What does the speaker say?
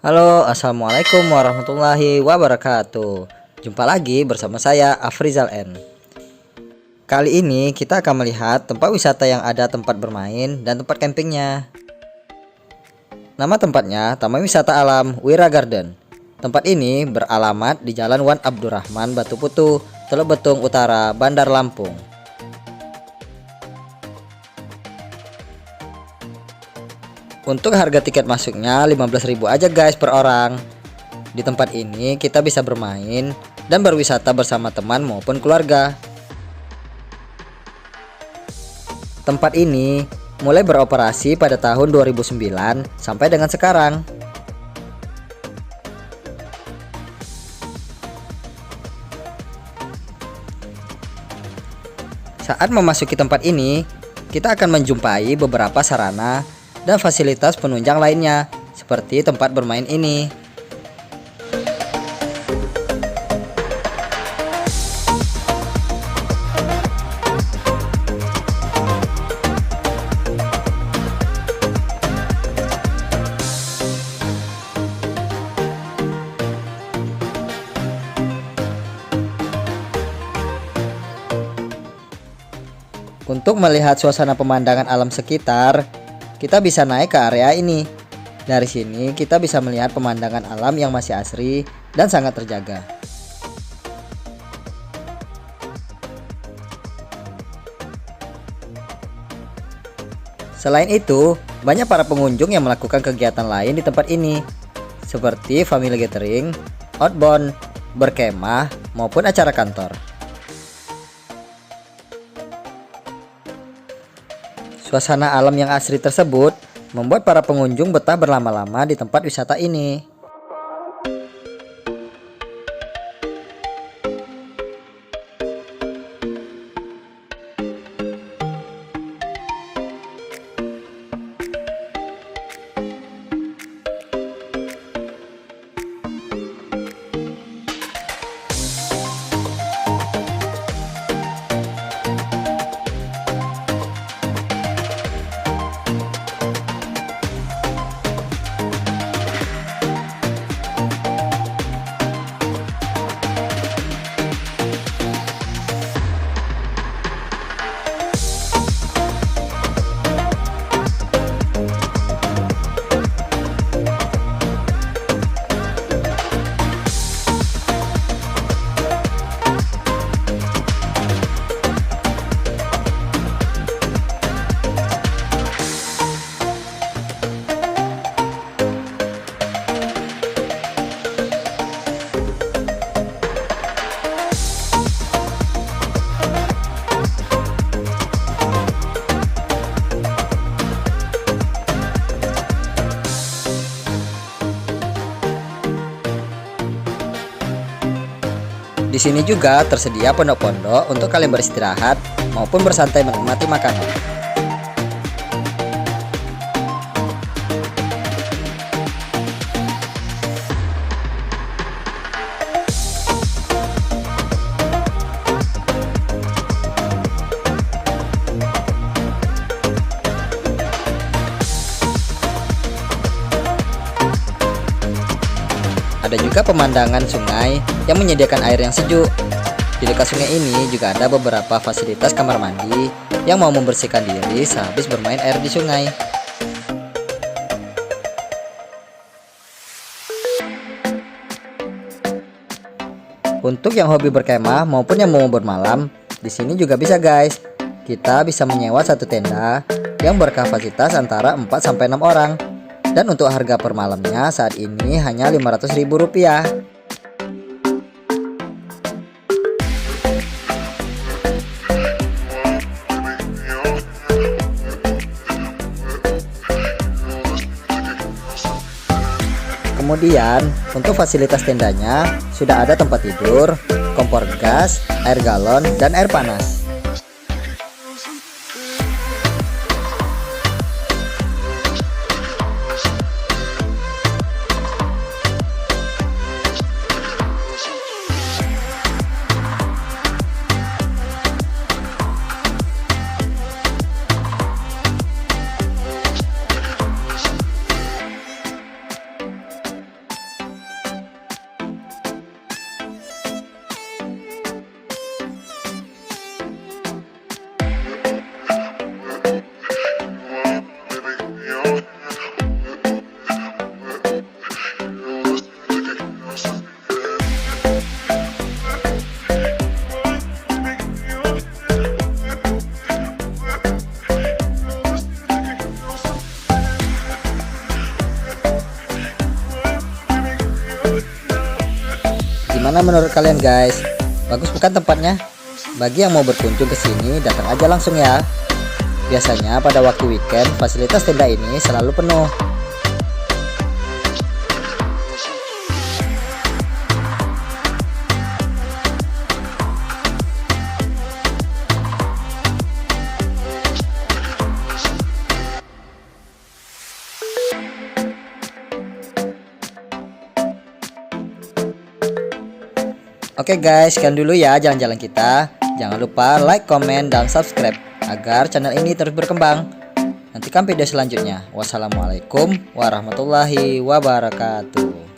Halo, assalamualaikum warahmatullahi wabarakatuh. Jumpa lagi bersama saya Afrizal N. Kali ini kita akan melihat tempat wisata yang ada tempat bermain dan tempat campingnya. Nama tempatnya Taman Wisata Alam Wira Garden. Tempat ini beralamat di Jalan Wan Abdurrahman Batu Putu, Teluk Betung Utara, Bandar Lampung. Untuk harga tiket masuknya 15.000 aja guys per orang. Di tempat ini kita bisa bermain dan berwisata bersama teman maupun keluarga. Tempat ini mulai beroperasi pada tahun 2009 sampai dengan sekarang. Saat memasuki tempat ini, kita akan menjumpai beberapa sarana dan fasilitas penunjang lainnya seperti tempat bermain ini. Untuk melihat suasana pemandangan alam sekitar, kita bisa naik ke area ini. Dari sini kita bisa melihat pemandangan alam yang masih asri dan sangat terjaga. Selain itu, banyak para pengunjung yang melakukan kegiatan lain di tempat ini, seperti family gathering, outbound, berkemah, maupun acara kantor. Suasana alam yang asri tersebut membuat para pengunjung betah berlama-lama di tempat wisata ini. Di sini juga tersedia pondok-pondok untuk kalian beristirahat maupun bersantai menikmati makanan. Ada juga pemandangan sungai yang menyediakan air yang sejuk. Di dekat sungai ini juga ada beberapa fasilitas kamar mandi yang mau membersihkan diri sehabis bermain air di sungai. Untuk yang hobi berkemah maupun yang mau bermalam, di sini juga bisa guys. Kita bisa menyewa satu tenda yang berkapasitas antara 4 sampai 6 orang. Dan untuk harga per malamnya saat ini hanya Rp500.000. Kemudian untuk fasilitas tendanya sudah ada tempat tidur, kompor gas, air galon, dan air panas. Gimana menurut kalian guys? Bagus bukan tempatnya? Bagi yang mau berkunjung ke sini, datang aja langsung ya. Biasanya pada waktu weekend, fasilitas tenda ini selalu penuh. Oke guys, sekian dulu ya jalan-jalan kita. Jangan lupa like, comment, dan subscribe agar channel ini terus berkembang. Nantikan video selanjutnya. Wassalamualaikum warahmatullahi wabarakatuh.